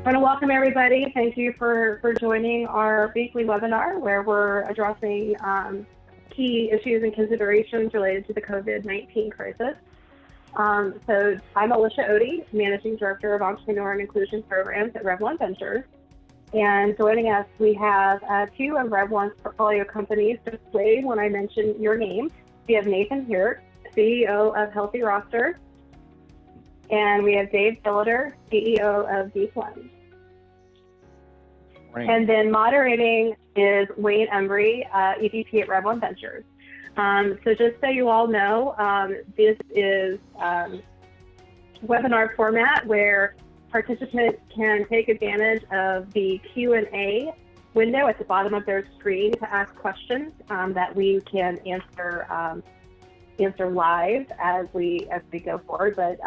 I want to welcome everybody. Thank you for joining our weekly webinar where we're addressing key issues and considerations related to the COVID-19 crisis. So I'm Alicia Odie, Managing Director of Entrepreneur and Inclusion Programs at Rev1 Ventures. And joining us, we have two of Rev1's portfolio companies. Just wait when I mention your name. We have Nathan Hirt, CEO of Healthy Roster, and we have Dave Billiter, CEO of Deep Lens. Right. And then moderating is Wayne Embry, EVP at Rev1 Ventures. So just so you all know, this is webinar format where participants can take advantage of the Q&A window at the bottom of their screen to ask questions that we can answer live as we go forward, but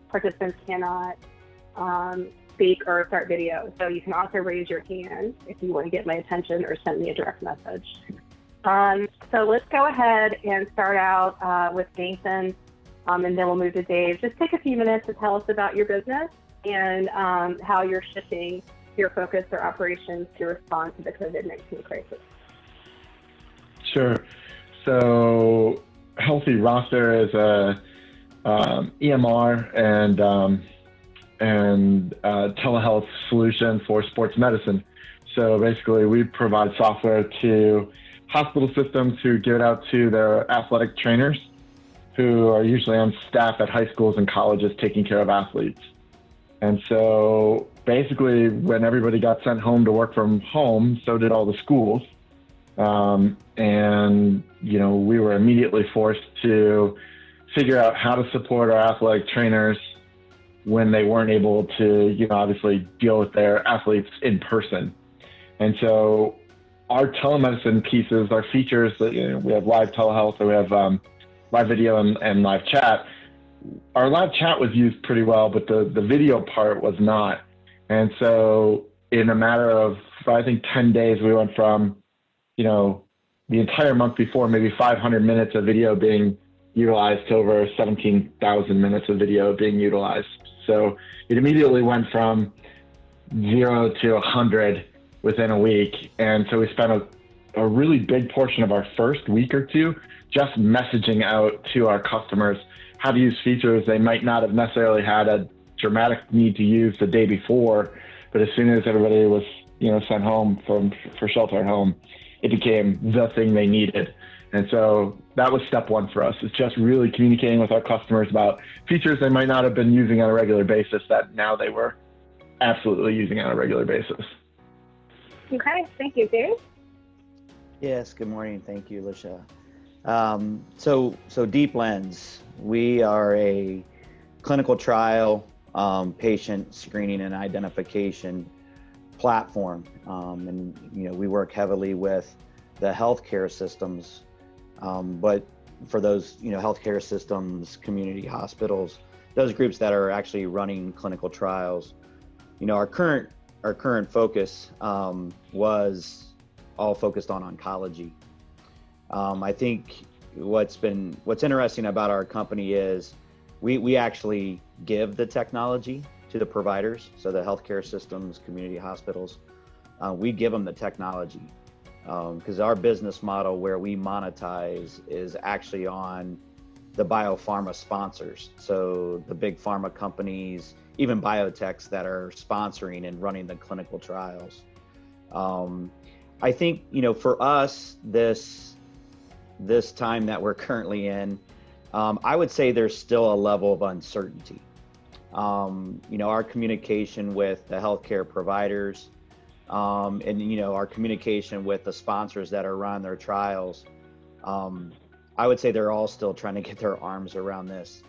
participants cannot speak or start video. So you can also raise your hand if you want to get my attention or send me a direct message. So let's go ahead and start out with Nathan, and then we'll move to Dave. Just take a few minutes to tell us about your business and how you're shifting your focus or operations to respond to the COVID-19 crisis. Sure. So Healthy Roster is a EMR and telehealth solution for sports medicine. So basically, we provide software to hospital systems who give it out to their athletic trainers who are usually on staff at high schools and colleges taking care of athletes. And so basically, when everybody got sent home to work from home, so did all the schools. And, you know, we were immediately forced to figure out how to support our athletic trainers when they weren't able to, you know, obviously deal with their athletes in person. And so our telemedicine pieces, our features, you know, we have live telehealth, or we have live video and live chat. Our live chat was used pretty well, but the video part was not. And so in a matter of, I think, 10 days, we went from, you know, the entire month before, maybe 500 minutes of video being utilized to over 17,000 minutes of video being utilized. So it immediately went from 0 to 100 within a week. And so we spent a really big portion of our first week or two just messaging out to our customers how to use features they might not have necessarily had a dramatic need to use the day before, but as soon as everybody was, you know, sent home for shelter at home, it became the thing they needed. And so that was step one for us, is just really communicating with our customers about features they might not have been using on a regular basis that now they were absolutely using on a regular basis. Okay, thank you, Dave. Yes, good morning. Thank you, Alicia. So Deep Lens, we are a clinical trial patient screening and identification platform. And, you know, we work heavily with the healthcare systems, but for those, you know, healthcare systems, community hospitals, those groups that are actually running clinical trials, you know, our current focus was all focused on oncology. I think what's interesting about our company is we actually give the technology to the providers, so the healthcare systems, community hospitals. We give them the technology because our business model where we monetize is actually on the biopharma sponsors. So the big pharma companies, even biotechs that are sponsoring and running the clinical trials. I think, you know, for us, this time that we're currently in, I would say there's still a level of uncertainty. You know, our communication with the healthcare providers, and, you know, our communication with the sponsors that are running their trials, I would say they're all still trying to get their arms around this.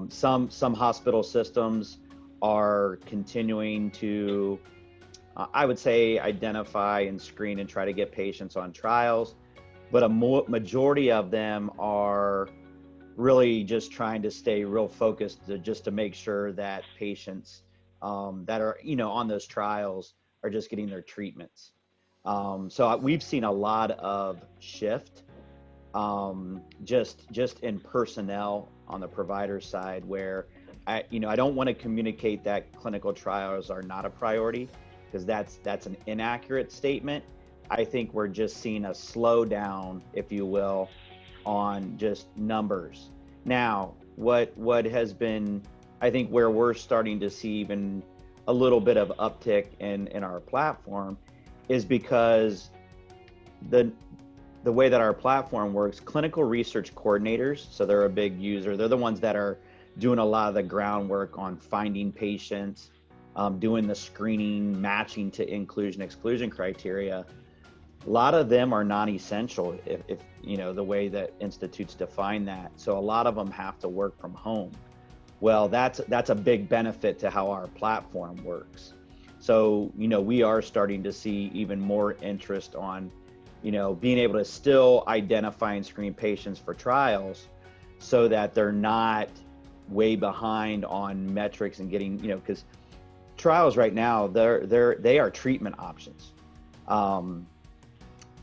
Some hospital systems are continuing to, I would say, identify and screen and try to get patients on trials, but a majority of them are really just trying to stay real focused just to make sure that patients that are, you know, on those trials are just getting their treatments. So we've seen a lot of shift just in personnel on the provider side, where I don't want to communicate that clinical trials are not a priority, because that's an inaccurate statement. I think we're just seeing a slowdown, if you will, on just numbers. Now, what has been, I think, where we're starting to see even a little bit of uptick in our platform is because the way that our platform works, clinical research coordinators, so they're a big user. They're the ones that are doing a lot of the groundwork on finding patients, doing the screening, matching to inclusion/exclusion criteria. A lot of them are non-essential, if the way that institutes define that. So a lot of them have to work from home. Well, that's a big benefit to how our platform works. So, we are starting to see even more interest on, being able to still identify and screen patients for trials so that they're not way behind on metrics and getting, because trials right now, they are treatment options.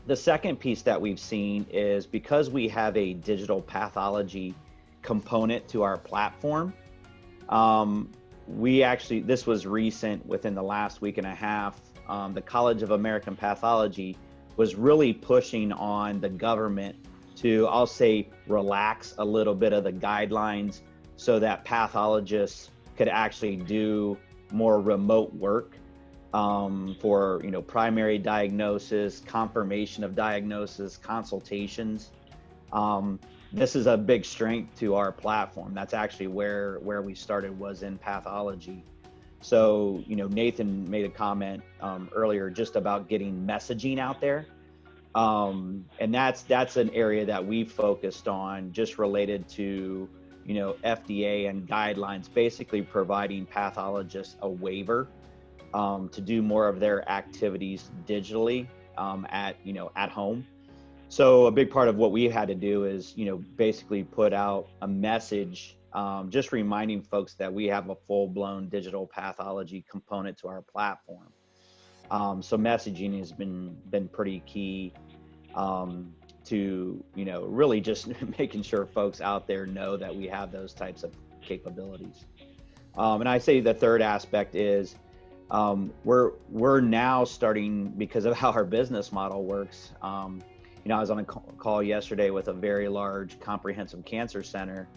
The second piece that we've seen is because we have a digital pathology component to our platform, this was recent, within the last week and a half, the College of American Pathology was really pushing on the government to, I'll say, relax a little bit of the guidelines so that pathologists could actually do more remote work for primary diagnosis, confirmation of diagnosis, consultations. This is a big strength to our platform. That's actually where we started, was in pathology. So, Nathan made a comment earlier just about getting messaging out there. And that's an area that we focused on, just related to, FDA and guidelines, basically providing pathologists a waiver to do more of their activities digitally at home. So a big part of what we had to do is, basically put out a message, just reminding folks that we have a full-blown digital pathology component to our platform. So messaging has been pretty key to, really just making sure folks out there know that we have those types of capabilities. And I say the third aspect is, we're now starting, because of how our business model works. I was on a call yesterday with a very large comprehensive cancer center,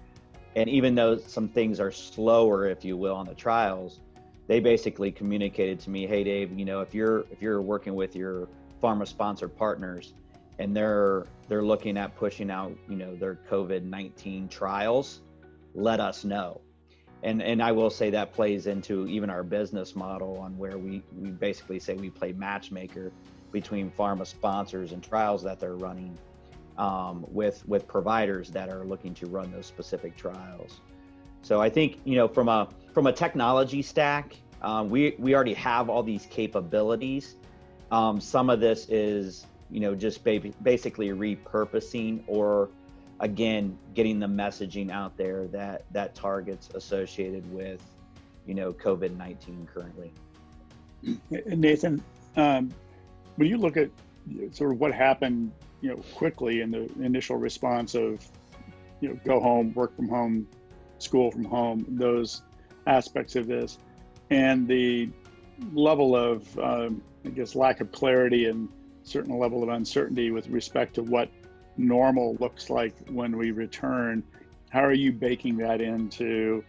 and even though some things are slower, if you will, on the trials, they basically communicated to me, "Hey, Dave, if you're working with your pharma sponsored partners and they're looking at pushing out, their COVID-19 trials, let us know." And I will say that plays into even our business model, on where we basically say we play matchmaker between pharma sponsors and trials that they're running, with providers that are looking to run those specific trials. So I think, from a technology stack, we already have all these capabilities. Some of this is, just basically repurposing, or again, getting the messaging out there that targets associated with, COVID-19 currently. Nathan, when you look at sort of what happened, quickly in the initial response of, go home, work from home, school from home, those aspects of this, and the level of, lack of clarity and certain level of uncertainty with respect to what normal looks like when we return, how are you baking that into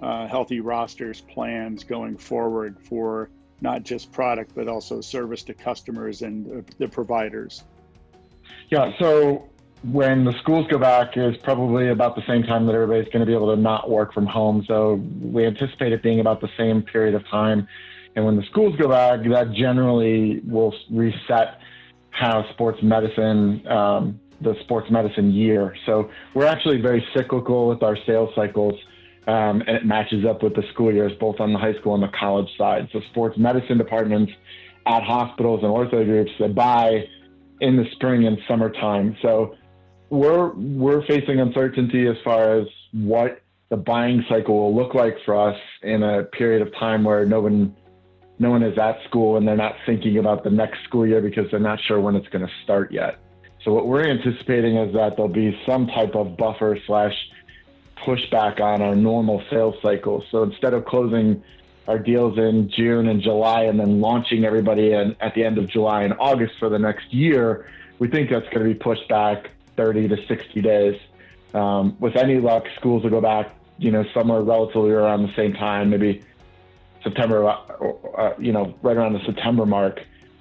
Healthy Rosters plans going forward for not just product, but also service to customers and the providers? Yeah, so when the schools go back is probably about the same time that everybody's going to be able to not work from home. So we anticipate it being about the same period of time. And when the schools go back, that generally will reset how sports medicine, the sports medicine year. So we're actually very cyclical with our sales cycles. And it matches up with the school years, both on the high school and the college side. So sports medicine departments at hospitals and ortho groups, they buy in the spring and summertime. So we're facing uncertainty as far as what the buying cycle will look like for us in a period of time where no one is at school and they're not thinking about the next school year because they're not sure when it's going to start yet. So what we're anticipating is that there'll be some type of buffer / pushback on our normal sales cycle. So instead of closing our deals in June and July and then launching everybody at the end of July and August for the next year, we think that's going to be pushed back 30 to 60 days. With any luck, schools will go back, somewhere relatively around the same time, maybe September, right around the September mark.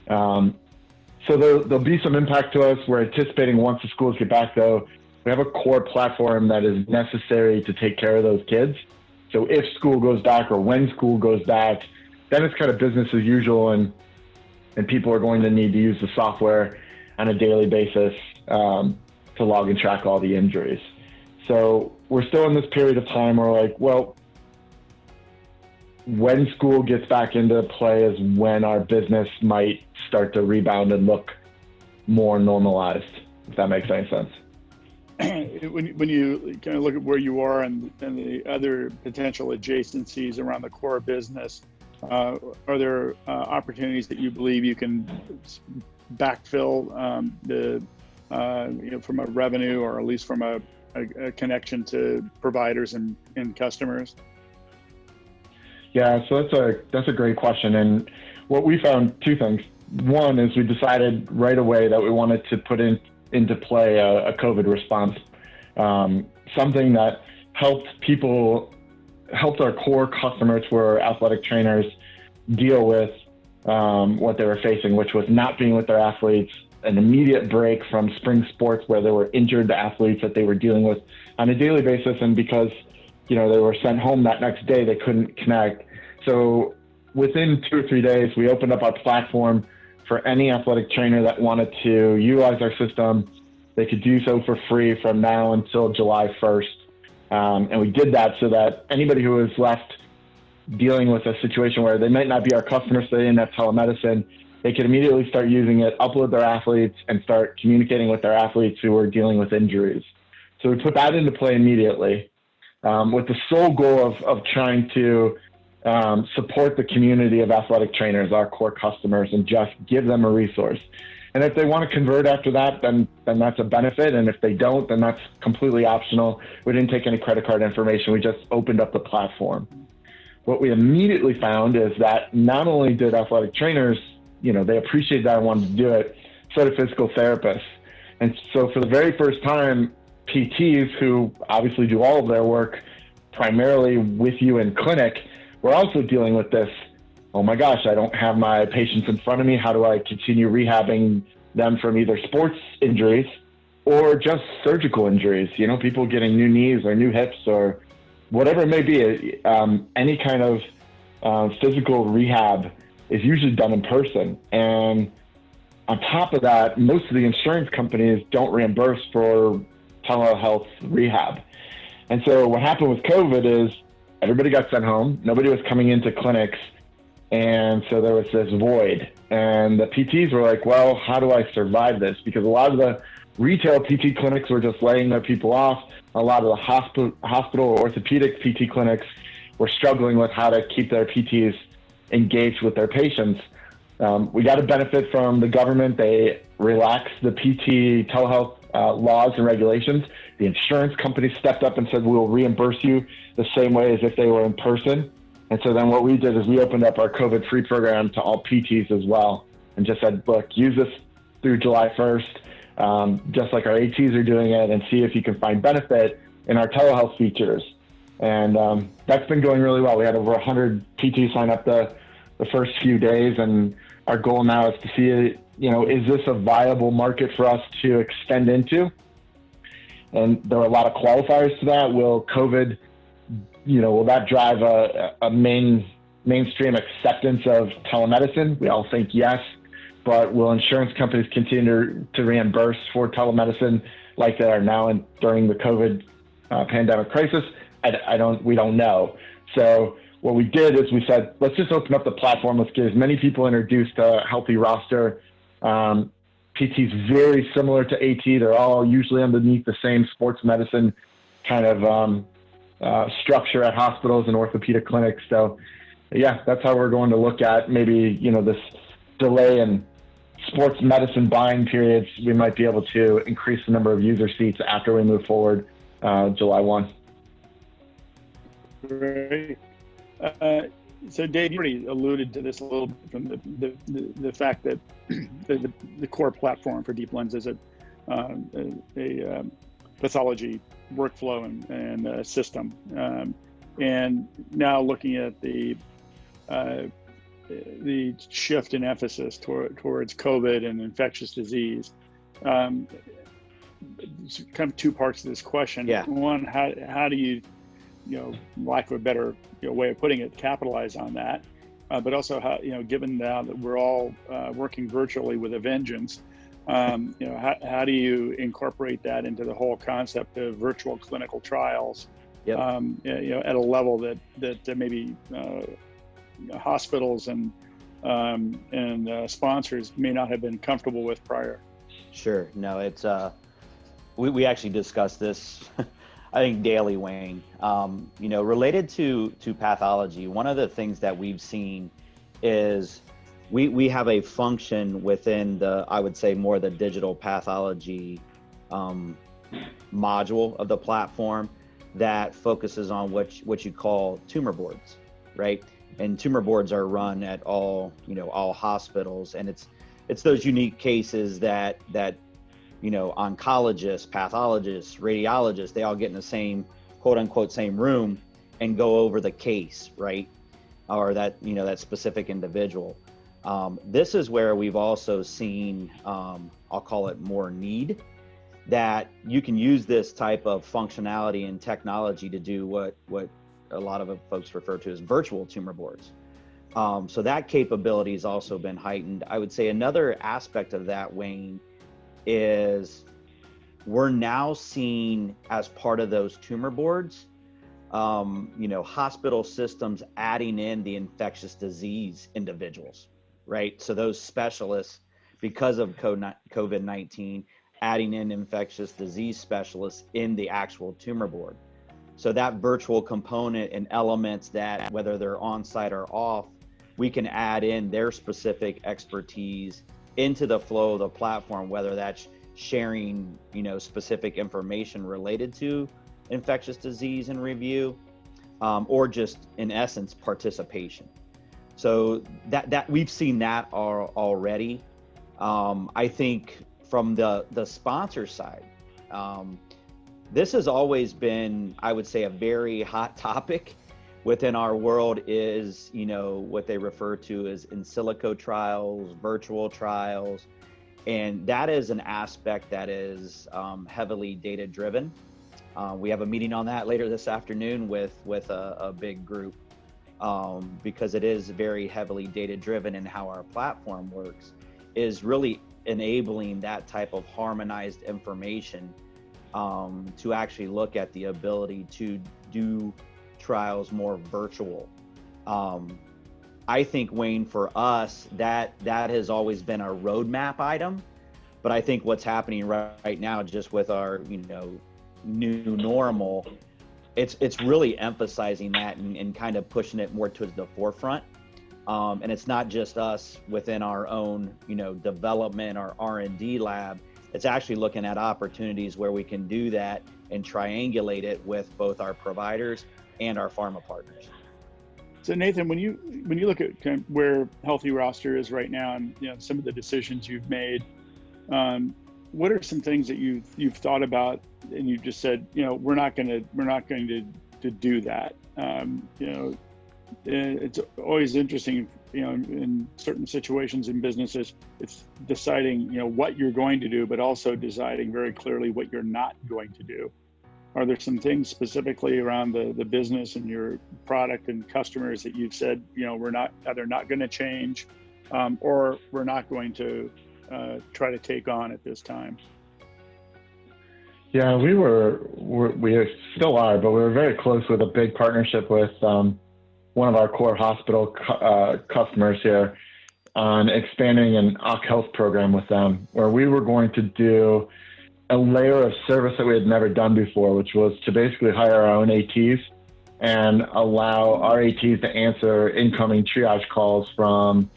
So there'll be some impact to us. We're anticipating once the schools get back, though, we have a core platform that is necessary to take care of those kids. So if school goes back or when school goes back, then it's kind of business as usual, and people are going to need to use the software on a daily basis to log and track all the injuries. So we're still in this period of time where we're like, well, when school gets back into play is when our business might start to rebound and look more normalized, if that makes any sense. When you kind of look at where you are and the other potential adjacencies around the core business, are there opportunities that you believe you can backfill from a revenue, or at least from a connection to providers and customers? Yeah, so that's a great question. And what we found, two things. One is we decided right away that we wanted to put into play a COVID response, something that helped our core customers, who are athletic trainers, deal with what they were facing, which was not being with their athletes, an immediate break from spring sports where there were injured athletes that they were dealing with on a daily basis. And because, they were sent home that next day, they couldn't connect. So within 2 or 3 days, we opened up our platform for any athletic trainer that wanted to utilize our system. They could do so for free from now until July 1st. And we did that so that anybody who was left dealing with a situation where they might not be our customers, so they didn't have telemedicine, they could immediately start using it, upload their athletes, and start communicating with their athletes who were dealing with injuries. So we put that into play immediately, with the sole goal of trying to support the community of athletic trainers, our core customers, and just give them a resource. And if they want to convert after that, then that's a benefit. And if they don't, then that's completely optional. We didn't take any credit card information. We just opened up the platform. What we immediately found is that not only did athletic trainers, they appreciated that and wanted to do it, so did physical therapists. And so for the very first time, PTs, who obviously do all of their work primarily with you in clinic, were also dealing with this. Oh my gosh, I don't have my patients in front of me. How do I continue rehabbing them from either sports injuries or just surgical injuries? People getting new knees or new hips or whatever it may be. Any kind of physical rehab is usually done in person. And on top of that, most of the insurance companies don't reimburse for telehealth rehab. And so what happened with COVID is everybody got sent home. Nobody was coming into clinics. And so there was this void. And the PTs were like, well, how do I survive this? Because a lot of the retail PT clinics were just laying their people off. A lot of the hospital or orthopedic PT clinics were struggling with how to keep their PTs engaged with their patients. We got a benefit from the government. They relaxed the PT telehealth laws and regulations. The insurance company stepped up and said, we'll reimburse you the same way as if they were in person. And so then what we did is we opened up our COVID-free program to all PTs as well, and just said, look, use this through July 1st, just like our ATs are doing it, and see if you can find benefit in our telehealth features. And that's been going really well. We had over 100 PTs sign up the first few days, and our goal now is to see, is this a viable market for us to extend into? And there are a lot of qualifiers to that. Will COVID, will that drive a mainstream acceptance of telemedicine? We all think yes, but will insurance companies continue to reimburse for telemedicine like they are now and during the COVID pandemic crisis? We don't know. So what we did is we said, let's just open up the platform. Let's get as many people introduced to Healthy Roster. PT is very similar to AT. They're all usually underneath the same sports medicine kind of structure at hospitals and orthopedic clinics. So yeah, that's how we're going to look at maybe, this delay in sports medicine buying periods. We might be able to increase the number of user seats after we move forward July 1. Great. So Dave, you already alluded to this a little bit from the fact that the core platform for DeepLens is a pathology workflow and system. And now looking at the shift in emphasis towards COVID and infectious disease, kind of two parts to this question. Yeah. One, how do you, lack of a better way of putting it, capitalize on that? But also, how, given now that we're all working virtually with a vengeance, how do you incorporate that into the whole concept of virtual clinical trials? Yep. At a level that maybe hospitals and sponsors may not have been comfortable with prior. Sure. No, it's we actually discussed this, I think, daily, Wayne. Related to pathology, one of the things that we've seen is we have a function within I would say more the digital pathology module of the platform that focuses on what you call tumor boards, right? And tumor boards are run at all hospitals, and it's those unique cases that oncologists, pathologists, radiologists, they all get in the same quote unquote same room and go over the case, right? Or that specific individual. This is where we've also seen, I'll call it more need, that you can use this type of functionality and technology to do what a lot of folks refer to as virtual tumor boards. So that capability has also been heightened. I would say another aspect of that, Wayne, is we're now seeing, as part of those tumor boards, hospital systems adding in the infectious disease individuals, right? So those specialists, because of COVID-19, adding in infectious disease specialists in the actual tumor board. So that virtual component and elements that, whether they're on site or off, we can add in their specific expertise into the flow of the platform, whether that's sharing, specific information related to infectious disease and review, or just in essence, participation. So that we've seen that already. I think from the sponsor side, this has always been, I would say, a very hot topic within our world is, what they refer to as in silico trials, virtual trials. And that is an aspect that is heavily data driven. We have a meeting on that later this afternoon with a big group because it is very heavily data driven, and how our platform works is really enabling that type of harmonized information to actually look at the ability to do trials more virtual. I think, Wayne, for us, that has always been a roadmap item, but I think what's happening right now, just with our new normal, it's really emphasizing that and kind of pushing it more towards the forefront. And it's not just us within our own development or R&D lab. It's actually looking at opportunities where we can do that and triangulate it with both our providers and our pharma partners. So Nathan, when you look at kind of where Healthy Roster is right now, and some of the decisions you've made, what are some things that you've thought about, and you just said, we're not going to do that. It's always interesting, in certain situations in businesses, it's deciding, what you're going to do, but also deciding very clearly what you're not going to do. Are there some things specifically around the business and your product and customers that you've said, we're either not going to change, or we're not going to try to take on at this time? Yeah, we still are, but we were very close with a big partnership with one of our core hospital customers here on expanding an Occ Health program with them, where we were going to do a layer of service that we had never done before, which was to basically hire our own ATs and allow our ATs to answer incoming triage calls from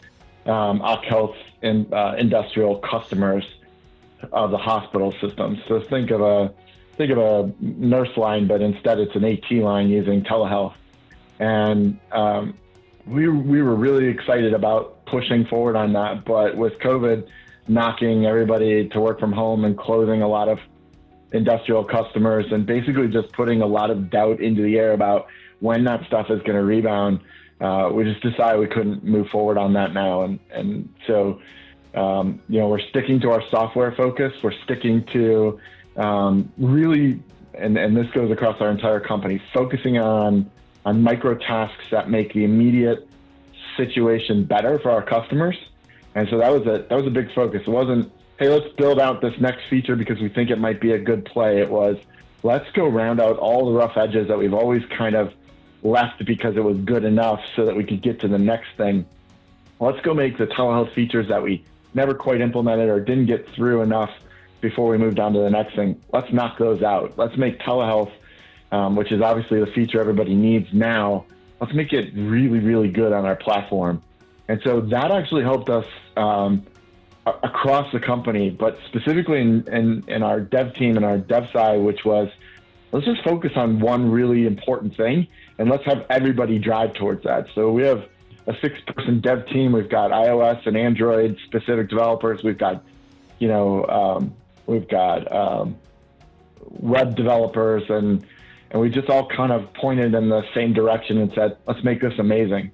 Occ Health industrial customers of the hospital system. So think of a nurse line, but instead it's an AT line using telehealth. And we were really excited about pushing forward on that. But with COVID knocking everybody to work from home and closing a lot of industrial customers and basically just putting a lot of doubt into the air about when that stuff is going to rebound, we just decided we couldn't move forward on that now. And so, we're sticking to our software focus. We're sticking to really, and this goes across our entire company, focusing on micro tasks that make the immediate situation better for our customers. And so that was a big focus. It wasn't, hey, let's build out this next feature because we think it might be a good play. It was, let's go round out all the rough edges that we've always kind of left because it was good enough so that we could get to the next thing. Let's go make the telehealth features that we never quite implemented or didn't get through enough before we moved on to the next thing. Let's knock those out. Let's make telehealth, which is obviously the feature everybody needs now, let's make it really, really good on our platform. And so that actually helped us across the company, but specifically in our dev team and our dev side, which was, let's just focus on one really important thing and let's have everybody drive towards that. So we have a 6-person dev team. We've got iOS and Android specific developers. We've got, web developers, and we just all kind of pointed in the same direction and said, let's make this amazing.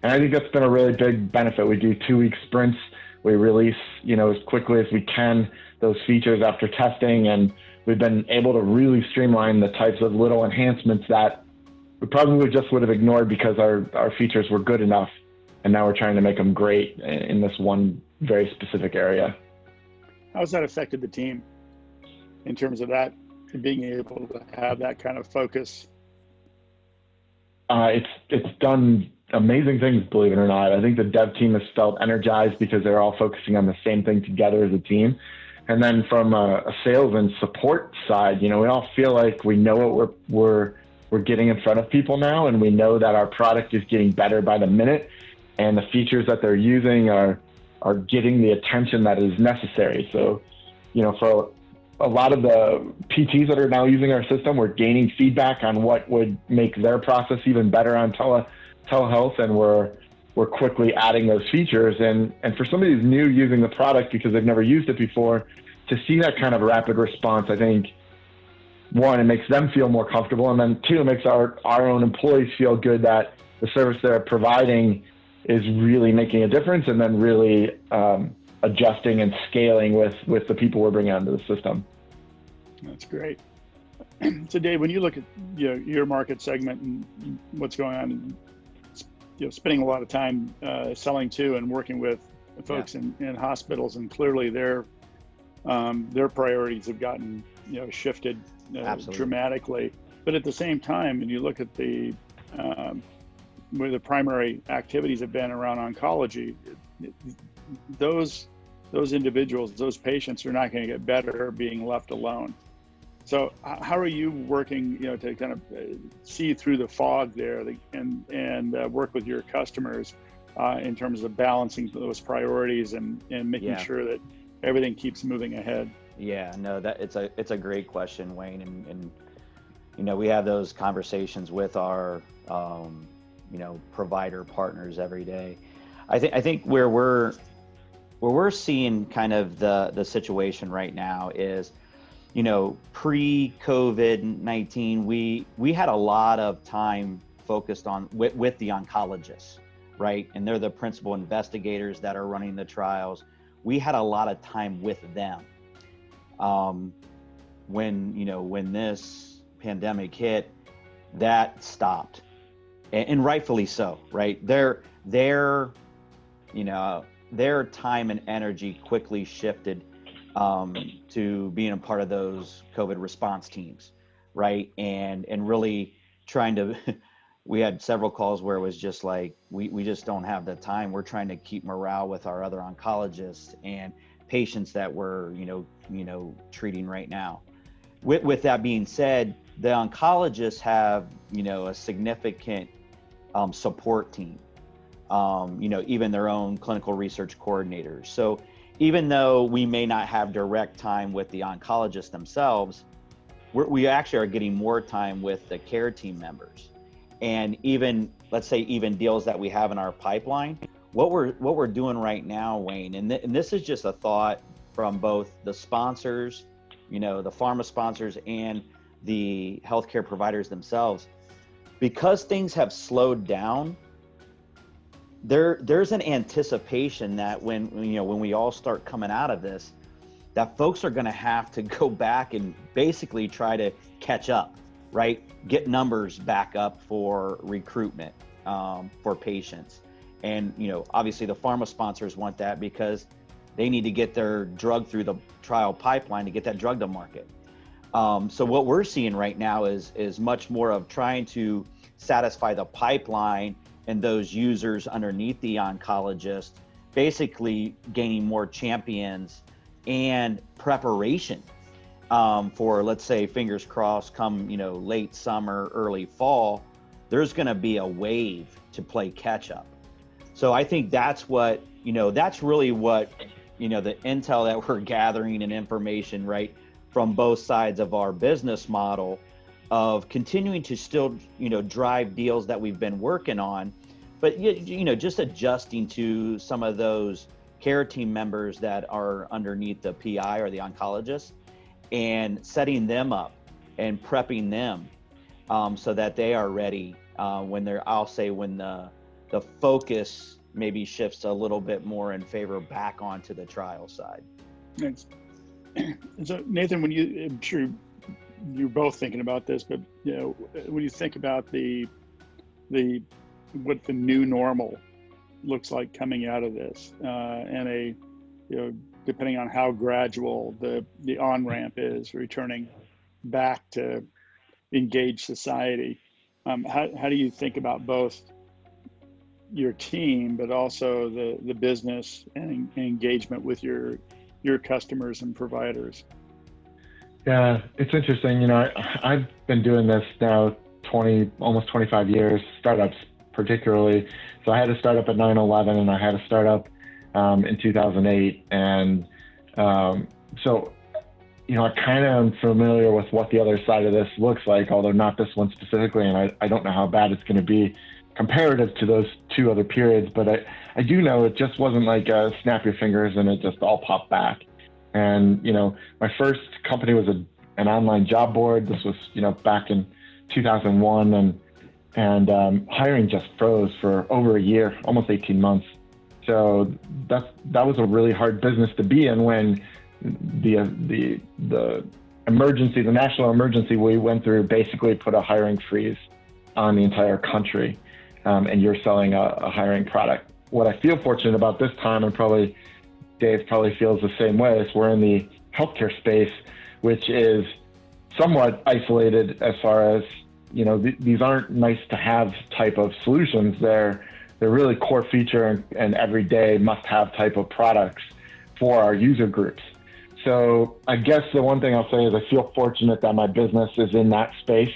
And I think that's been a really big benefit. We do 2-week sprints. We release, as quickly as we can those features after testing, and we've been able to really streamline the types of little enhancements that we probably just would have ignored because our features were good enough, and now we're trying to make them great in this one very specific area. How's that affected the team in terms of that, being able to have that kind of focus? It's done amazing things, believe it or not. I think the dev team has felt energized because they're all focusing on the same thing together as a team. And then from a sales and support side, we all feel like we know what we're getting in front of people now, and we know that our product is getting better by the minute, and the features that they're using are getting the attention that is necessary. So, for a lot of the PTs that are now using our system, we're gaining feedback on what would make their process even better on telehealth, and we're quickly adding those features. And for somebody who's new using the product because they've never used it before, to see that kind of rapid response, I think, one, it makes them feel more comfortable, and then two, it makes our own employees feel good that the service they're providing is really making a difference, and then really adjusting and scaling with the people we're bringing onto the system. That's great. So Dave, when you look at your market segment and what's going on, spending a lot of time selling to and working with folks in hospitals, and clearly their priorities have gotten shifted dramatically. But at the same time, when you look at the where the primary activities have been around oncology, those individuals, those patients are not going to get better being left alone. So how are you working, to kind of see through the fog there and work with your customers in terms of balancing those priorities and making sure that everything keeps moving ahead? Yeah, no, it's a great question, Wayne, and we have those conversations with our provider partners every day. I think where we're seeing kind of the situation right now is, pre-COVID-19, we had a lot of time focused on with the oncologists, right? And they're the principal investigators that are running the trials. We had a lot of time with them. When this pandemic hit, that stopped, and rightfully so, right? Their time and energy quickly shifted to being a part of those COVID response teams, right? And really trying to, we had several calls where it was just like, we just don't have the time. We're trying to keep morale with our other oncologists and patients that we're, treating right now. With that being said, the oncologists have, a significant support team, even their own clinical research coordinators. So even though we may not have direct time with the oncologists themselves, we actually are getting more time with the care team members. and even, let's say, even deals that we have in our pipeline. What we're doing right now, Wayne, and this is just a thought from both the sponsors, the pharma sponsors and the healthcare providers themselves, because things have slowed down. There's an anticipation that when we all start coming out of this, that folks are going to have to go back and basically try to catch up, right? Get numbers back up for recruitment for patients. And, obviously the pharma sponsors want that because they need to get their drug through the trial pipeline to get that drug to market. So what we're seeing right now is much more of trying to satisfy the pipeline and those users underneath the oncologist, basically gaining more champions and preparation for, let's say, fingers crossed, come late summer, early fall, there's going to be a wave to play catch up. So I think that's what that's really what the intel that we're gathering and information, right, from both sides of our business model, of continuing to still drive deals that we've been working on, but just adjusting to some of those care team members that are underneath the PI or the oncologist, and setting them up and prepping them so that they are ready when the focus maybe shifts a little bit more in favor back onto the trial side. Thanks. So Nathan, I'm sure you're both thinking about this, but when you think about what the new normal looks like coming out of this, and depending on how gradual the on-ramp is returning back to engaged society, how do you think about both your team, but also the business and engagement with your customers and providers? Yeah, it's interesting. I've been doing this now almost 25 years, startups particularly. So I had a startup at 9/11, and I had a startup in 2008. And so, I kind of am familiar with what the other side of this looks like, although not this one specifically. And I don't know how bad it's going to be comparative to those two other periods. But I do know it just wasn't like snap your fingers and it just all popped back. And, my first company was an online job board. This was, back in 2001. And hiring just froze for over a year, almost 18 months. So that was a really hard business to be in when the emergency, the national emergency we went through, basically put a hiring freeze on the entire country. And you're selling a hiring product. What I feel fortunate about this time, and probably Dave probably feels the same way, is we're in the healthcare space, which is somewhat isolated as far as, these aren't nice to have type of solutions. They're really core feature and everyday must have type of products for our user groups. So I guess the one thing I'll say is I feel fortunate that my business is in that space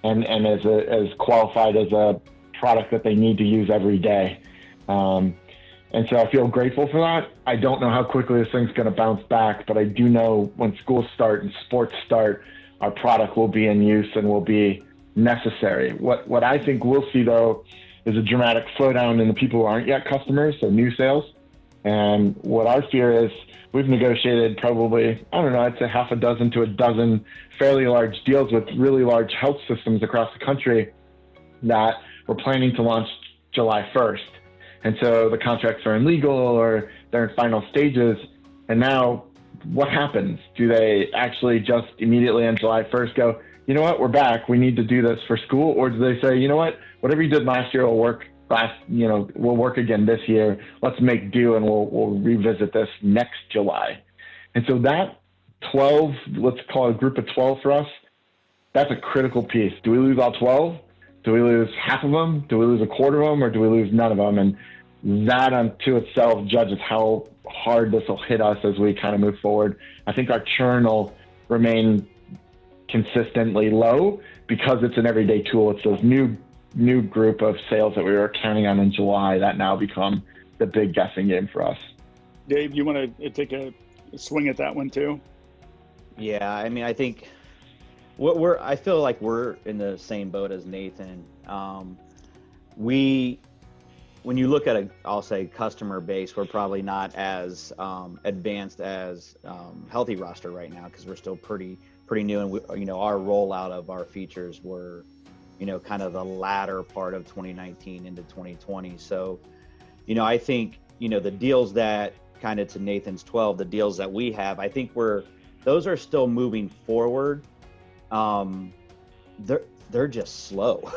and as qualified as a product that they need to use every day. And so I feel grateful for that. I don't know how quickly this thing's going to bounce back, but I do know when schools start and sports start, our product will be in use and will be necessary. What I think we'll see, though, is a dramatic slowdown in the people who aren't yet customers, so new sales. And what our fear is, we've negotiated probably, I'd say half a dozen to a dozen fairly large deals with really large health systems across the country that we're planning to launch July 1st. And so the contracts are in legal or they're in final stages. And now what happens? Do they actually just immediately on July 1st go, you know what, we're back, we need to do this for school? Or do they say, you know what, whatever you did last year will work we'll work again this year. Let's make do and we'll revisit this next July. And so that 12, let's call it a group of 12 for us, that's a critical piece. Do we lose all 12? Do we lose half of them? Do we lose a quarter of them? Or do we lose none of them? And that unto itself judges how hard this will hit us as we kind of move forward. I think our churn will remain consistently low because it's an everyday tool. It's those new group of sales that we were counting on in July that now become the big guessing game for us. Dave, you want to take a swing at that one too? Yeah, I mean, I think I feel like we're in the same boat as Nathan. When you look at I'll say customer base, we're probably not as advanced as Healthy Roster right now, because we're still pretty new, and our rollout of our features were, kind of the latter part of 2019 into 2020. So, I think, the deals that, kind of to Nathan's 12, the deals that we have, I think those are still moving forward. They're just slow.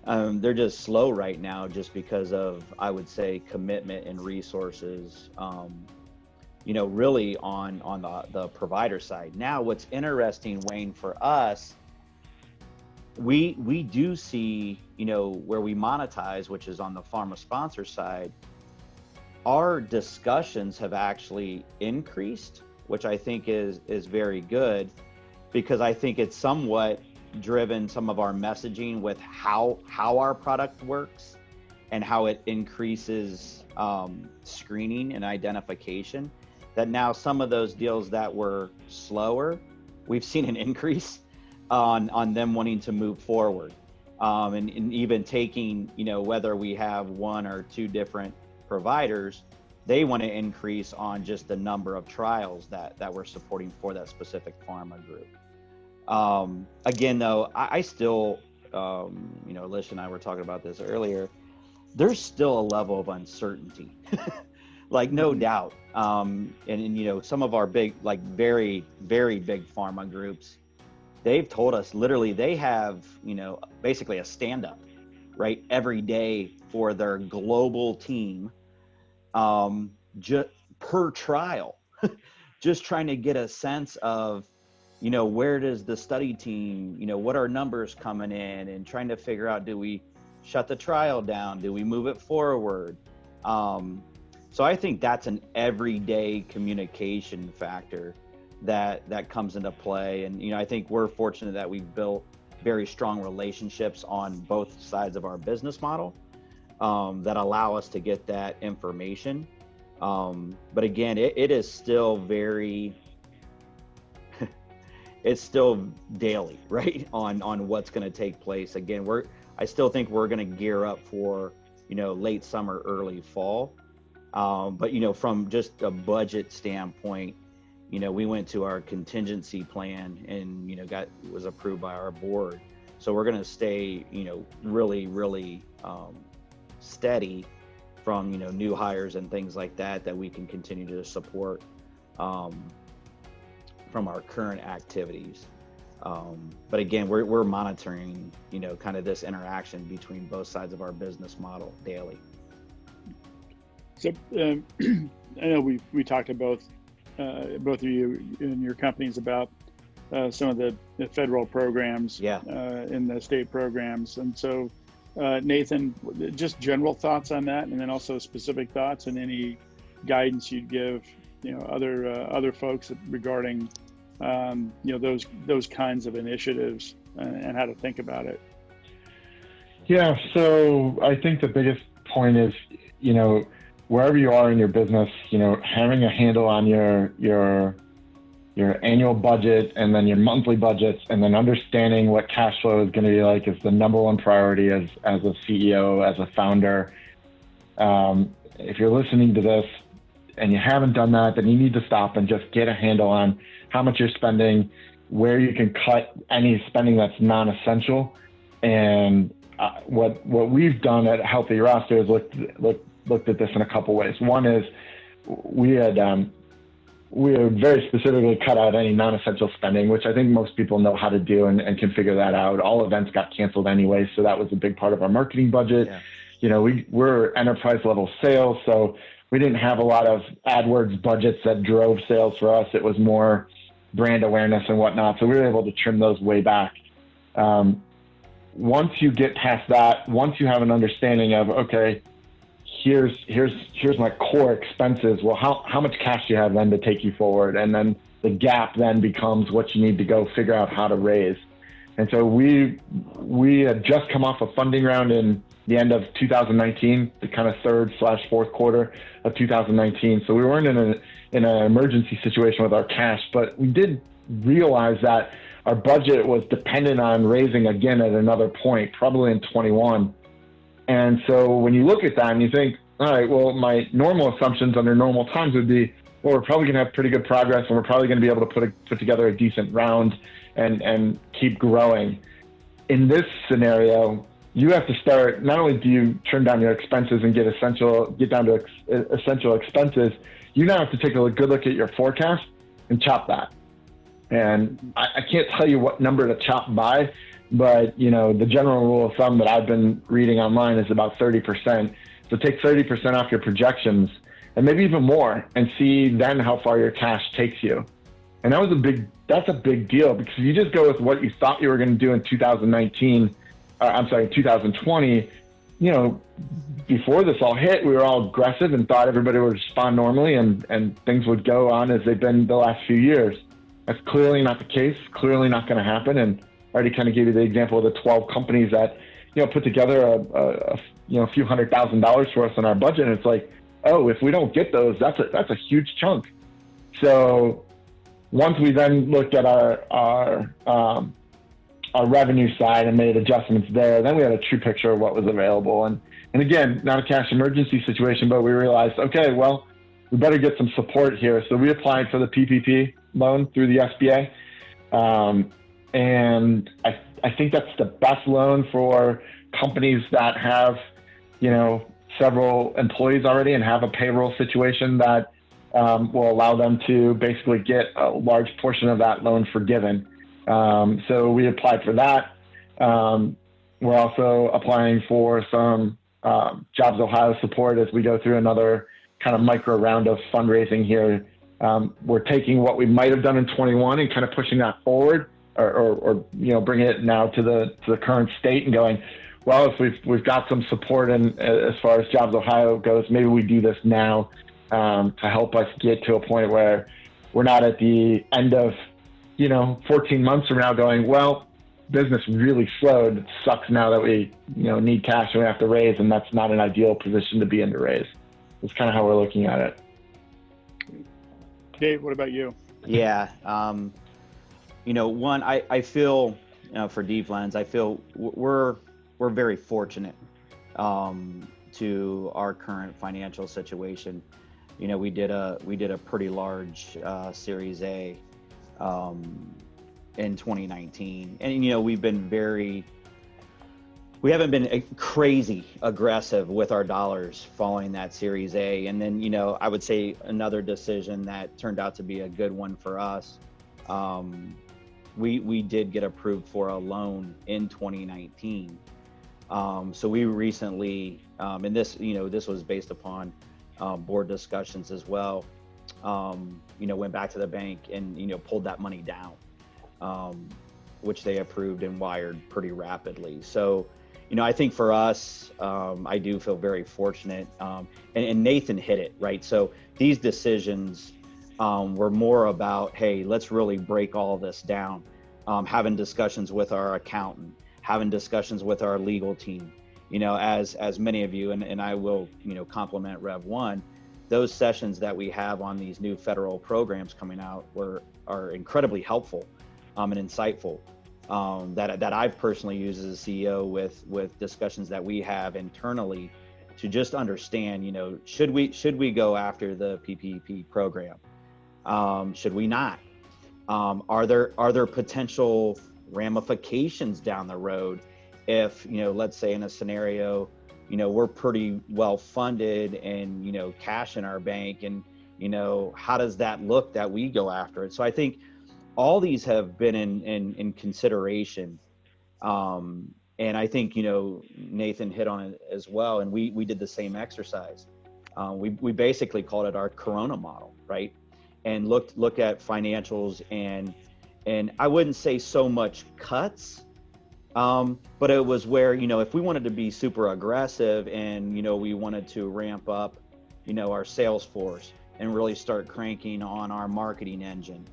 They're just slow right now, just because of, I would say, commitment and resources, really on the provider side. Now, what's interesting, Wayne, for us, we do see, where we monetize, which is on the pharma sponsor side, our discussions have actually increased, which I think is very good, because I think it's somewhat driven some of our messaging with how our product works and how it increases screening and identification, that now some of those deals that were slower, we've seen an increase on them wanting to move forward, and even taking, whether we have one or two different providers, they want to increase on just the number of trials that we're supporting for that specific pharma group. Again, though, I still, Alicia and I were talking about this earlier, there's still a level of uncertainty, like, no doubt. And some of our big, like very, very big pharma groups, they've told us literally they have, basically a stand-up, right, every day for their global team, just per trial, just trying to get a sense of, where does the study team, what are numbers coming in, and trying to figure out, do we shut the trial down? Do we move it forward? So I think that's an everyday communication factor that comes into play. And, I think we're fortunate that we've built very strong relationships on both sides of our business model, that allow us to get that information. But again, it is still very, it's still daily, right, on what's going to take place. Again, I still think we're going to gear up for, late summer, early fall. But, from just a budget standpoint, we went to our contingency plan and, was approved by our board. So we're going to stay, really, really steady from, new hires and things like that we can continue to support from our current activities. But again, we're monitoring, kind of this interaction between both sides of our business model daily. So I know we talked to both of you and your companies about some of the federal programs, and the state programs. And so, Nathan, just general thoughts on that, and then also specific thoughts and any guidance you'd give, other folks regarding, those kinds of initiatives and how to think about it. Yeah. So I think the biggest point is, wherever you are in your business, having a handle on your annual budget and then your monthly budgets, and then understanding what cash flow is going to be like is the number one priority as a CEO, as a founder. If you're listening to this and you haven't done that, then you need to stop and just get a handle on how much you're spending, where you can cut any spending that's non-essential. And what we've done at Healthy Roster is looked at this in a couple ways. One is we had very specifically cut out any non-essential spending, which I think most people know how to do and can figure that out. All events got canceled anyway, so that was a big part of our marketing budget. Yeah. We're enterprise level sales, so we didn't have a lot of AdWords budgets that drove sales for us. It was more brand awareness and whatnot, so we were able to trim those way back. Once you get past that, once you have an understanding of, okay, here's my core expenses. Well, how much cash do you have then to take you forward? And then the gap then becomes what you need to go figure out how to raise. And so we had just come off a funding round in the end of 2019, the kind of third/fourth quarter of 2019. So we weren't in an emergency situation with our cash, but we did realize that our budget was dependent on raising again at another point, probably in 21. And so when you look at that and you think, all right, well, my normal assumptions under normal times would be, well, we're probably going to have pretty good progress, and we're probably going to be able to put together a decent round and keep growing. In this scenario, you have to start, not only do you trim down your expenses and get down to essential expenses, you now have to take a good look at your forecast and chop that. And I can't tell you what number to chop by, but the general rule of thumb that I've been reading online is about 30%. So take 30% off your projections, and maybe even more, and see then how far your cash takes you. And that's a big deal, because if you just go with what you thought you were going to do in 2020, before this all hit, we were all aggressive and thought everybody would respond normally and things would go on as they've been the last few years. That's clearly not the case, clearly not going to happen. And I already kind of gave you the example of the 12 companies that, put together a few $100,000 for us in our budget. And it's like, oh, if we don't get those, that's a huge chunk. So once we then looked at our revenue side and made adjustments there, then we had a true picture of what was available. And again, not a cash emergency situation, but we realized, okay, well, we better get some support here. So we applied for the PPP loan through the SBA. And I think that's the best loan for companies that have, several employees already and have a payroll situation that will allow them to basically get a large portion of that loan forgiven. So we applied for that. We're also applying for some Jobs Ohio support as we go through another kind of micro round of fundraising here. We're taking what we might have done in 21 and kind of pushing that forward, or bringing it now to the current state and going, well, if we've got some support in as far as Jobs Ohio goes, maybe we do this now to help us get to a point where we're not at the end of 14 months from now going, well, business really slowed. It sucks now that we need cash and we have to raise, and that's not an ideal position to be in to raise. That's kind of how we're looking at it. Dave, what about you? Yeah. One, I feel, for Deflens, I feel we're very fortunate to our current financial situation. We did a pretty large Series A in 2019, and we haven't been crazy aggressive with our dollars following that Series A. And then, I would say another decision that turned out to be a good one for us. We did get approved for a loan in 2019. So we recently, and this was based upon board discussions as well, went back to the bank and, pulled that money down, which they approved and wired pretty rapidly. So, I think for us, I do feel very fortunate, and Nathan hit it, right? So these decisions were more about, hey, let's really break all this down, having discussions with our accountant, having discussions with our legal team, as many of you, and I will, compliment Rev One, those sessions that we have on these new federal programs coming out are incredibly helpful and insightful. That I've personally used as a CEO with discussions that we have internally to just understand, should we go after the PPP program? Should we not? Are there potential ramifications down the road if, let's say in a scenario, we're pretty well funded and, cash in our bank, and, how does that look that we go after it? So I think all these have been in consideration. And I think, Nathan hit on it as well. And we did the same exercise. We basically called it our Corona model, right? And look at financials and I wouldn't say so much cuts, but it was where, if we wanted to be super aggressive and, we wanted to ramp up, our sales force and really start cranking on our marketing engine.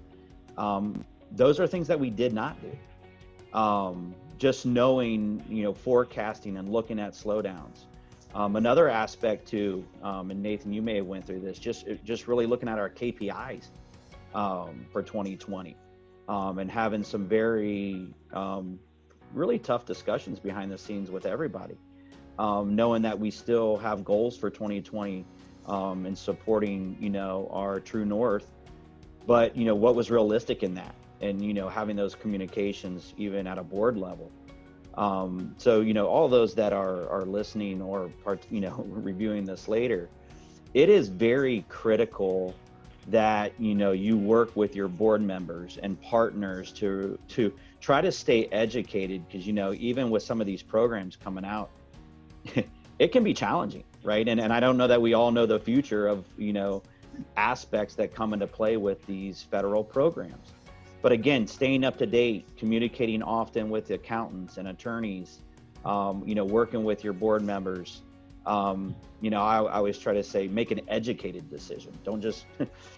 Those are things that we did not do. Just knowing, forecasting and looking at slowdowns. Another aspect too, and Nathan, you may have went through this, just really looking at our KPIs for 2020. and having some very really tough discussions behind the scenes with everybody, knowing that we still have goals for 2020 and supporting, our true north, but, what was realistic in that, and, having those communications even at a board level. So, all those that are listening or reviewing this later, it is very critical that, you work with your board members and partners to try to stay educated, because, even with some of these programs coming out, it can be challenging, right? And I don't know that we all know the future of, aspects that come into play with these federal programs. But again, staying up to date, communicating often with accountants and attorneys, working with your board members. I always try to say, make an educated decision. Don't just,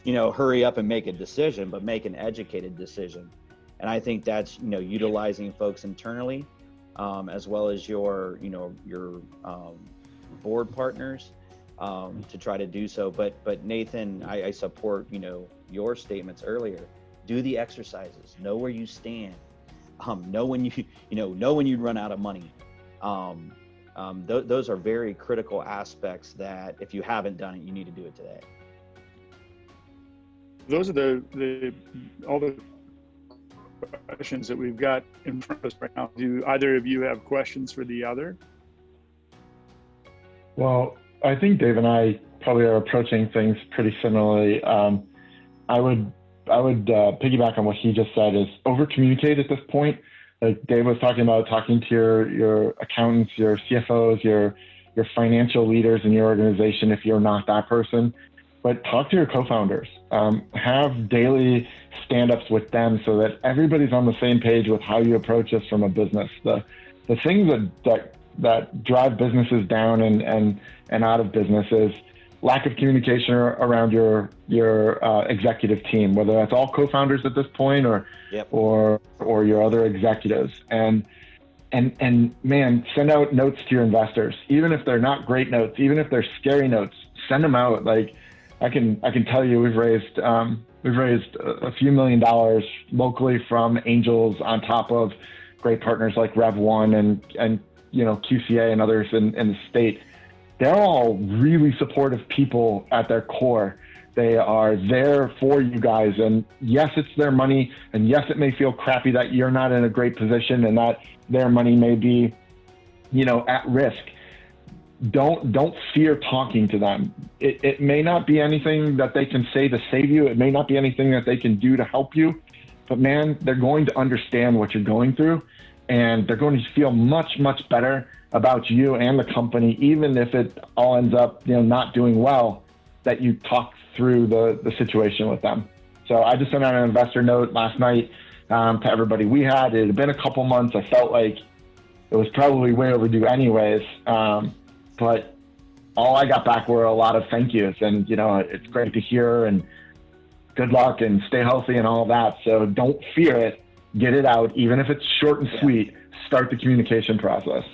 hurry up and make a decision, but make an educated decision. And I think that's, utilizing folks internally, as well as your board partners, to try to do so. But Nathan, I support, your statements earlier. Do the exercises, know where you stand, know when you run out of money. Those are very critical aspects that if you haven't done it, you need to do it today. Those are all the questions that we've got in front of us right now. Do either of you have questions for the other? Well, I think Dave and I probably are approaching things pretty similarly. I would piggyback on what he just said, is over communicate at this point. Like Dave was talking about, talking to your accountants, your CFOs, your financial leaders in your organization if you're not that person. But talk to your co-founders. Have daily stand-ups with them so that everybody's on the same page with how you approach this from a business. The things that drive businesses down and out of business is lack of communication around your executive team, whether that's all co-founders at this point or your other executives. And man, send out notes to your investors, even if they're not great notes, even if they're scary notes, send them out. Like I can tell you, we've raised a few $1 million locally from angels, on top of great partners like Rev1 and QCA and others in the state. They're all really supportive people at their core. They are there for you guys. And yes, it's their money. And yes, it may feel crappy that you're not in a great position and that their money may be, at risk. Don't fear talking to them. It may not be anything that they can say to save you. It may not be anything that they can do to help you. But man, they're going to understand what you're going through. And they're going to feel much, much better about you and the company, even if it all ends up, not doing well, that you talk through the situation with them. So I just sent out an investor note last night to everybody. It had been a couple months. I felt like it was probably way overdue anyways. But all I got back were a lot of thank yous, and, it's great to hear, and good luck and stay healthy and all that. So don't fear it. Get it out, even if it's short and sweet. Start the communication process.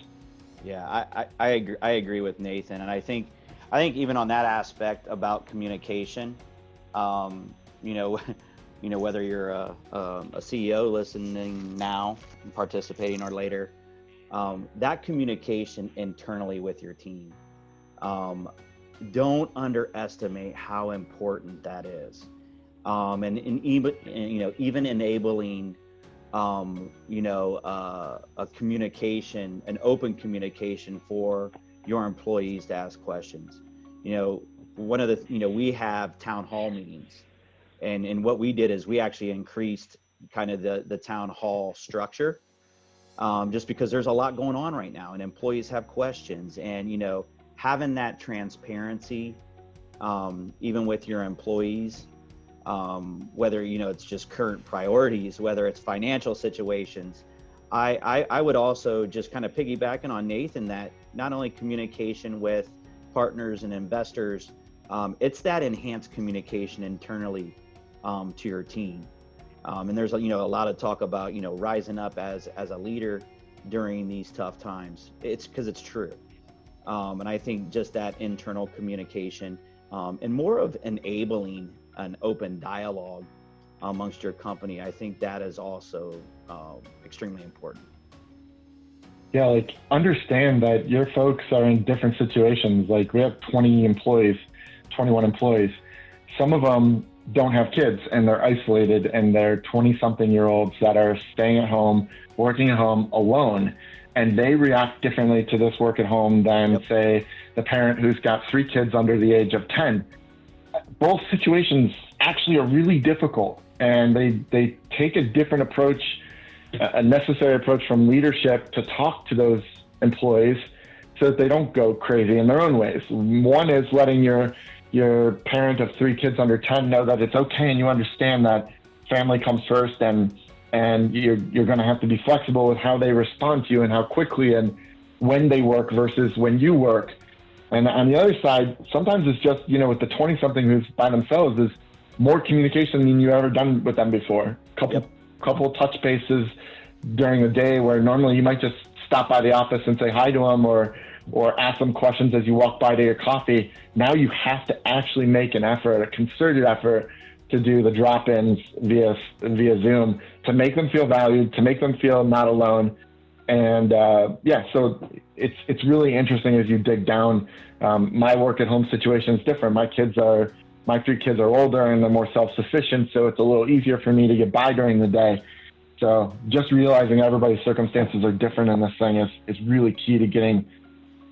Yeah, I agree with Nathan, and I think even on that aspect about communication, whether you're a CEO listening now, participating, or later, that communication internally with your team, don't underestimate how important that is, and even enabling. A communication, an open communication for your employees to ask questions. One of the, we have town hall meetings, and what we did is we actually increased kind of the town hall structure, just because there's a lot going on right now and employees have questions, and, having that transparency, even with your employees, whether, it's just current priorities, whether it's financial situations. I would also just kind of piggybacking on Nathan, that not only communication with partners and investors, it's that enhanced communication internally to your team. And there's a lot of talk about rising up as a leader during these tough times. It's because it's true. And I think just that internal communication, and more of enabling an open dialogue amongst your company, I think that is also extremely important. Yeah, like understand that your folks are in different situations. Like we have 21 employees. Some of them don't have kids and they're isolated, and they're 20-something-year-olds that are staying at home, working at home alone. And they react differently to this work at home than, say, the parent who's got 3 kids under the age of 10. Both situations actually are really difficult, and they take a different approach, a necessary approach from leadership to talk to those employees so that they don't go crazy in their own ways. One is letting your parent of 3 kids under 10 know that it's okay and you understand that family comes first, and you're going to have to be flexible with how they respond to you and how quickly and when they work versus when you work. And on the other side, sometimes it's just, with the 20-something who's by themselves, is more communication than you've ever done with them before. Couple touch bases during the day where normally you might just stop by the office and say hi to them or ask them questions as you walk by to your coffee. Now you have to actually make an effort, a concerted effort, to do the drop-ins via Zoom, to make them feel valued, to make them feel not alone. And so it's really interesting as you dig down. My work at home situation is different. My 3 kids are older and they're more self-sufficient, so it's a little easier for me to get by during the day. So just realizing everybody's circumstances are different in this thing is really key to getting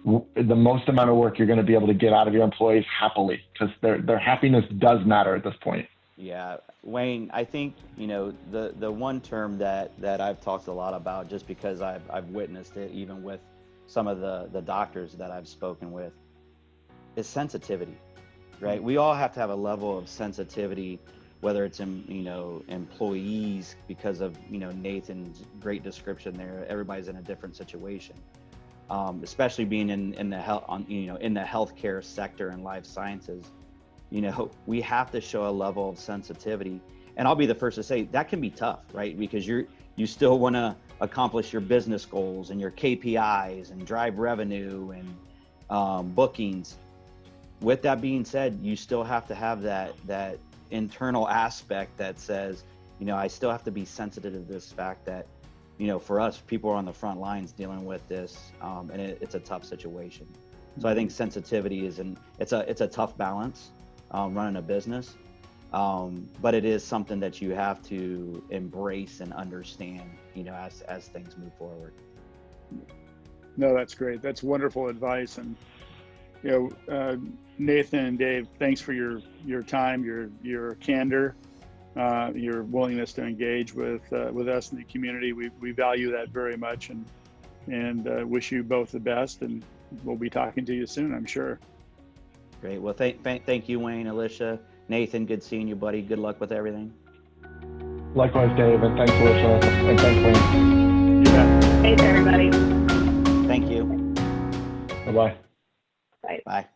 the most amount of work you're going to be able to get out of your employees happily, because their happiness does matter at this point. Yeah, Wayne, I think, the one term that I've talked a lot about, just because I've witnessed it even with some of the doctors that I've spoken with, is sensitivity, right? We all have to have a level of sensitivity, whether it's employees, because of Nathan's great description there. Everybody's in a different situation, especially being in the healthcare sector and life sciences. We have to show a level of sensitivity, and I'll be the first to say that can be tough, right? Because you still want to accomplish your business goals and your KPIs and drive revenue and bookings. With that being said, you still have to have that internal aspect that says, I still have to be sensitive to this fact that, for us, people are on the front lines dealing with this, and it's a tough situation. So I think sensitivity it's a tough balance, running a business, but it is something that you have to embrace and understand, as things move forward. No, that's great. That's wonderful advice. And Nathan and Dave, thanks for your time, your candor, your willingness to engage with us in the community. We value that very much, and wish you both the best. And we'll be talking to you soon, I'm sure. Great. Well, thank you, Wayne, Alicia, Nathan. Good seeing you, buddy. Good luck with everything. Likewise, Dave, and thanks, Alicia, and thanks, Wayne. You bet. Thanks, everybody. Thank you. Bye-bye. Bye. Bye.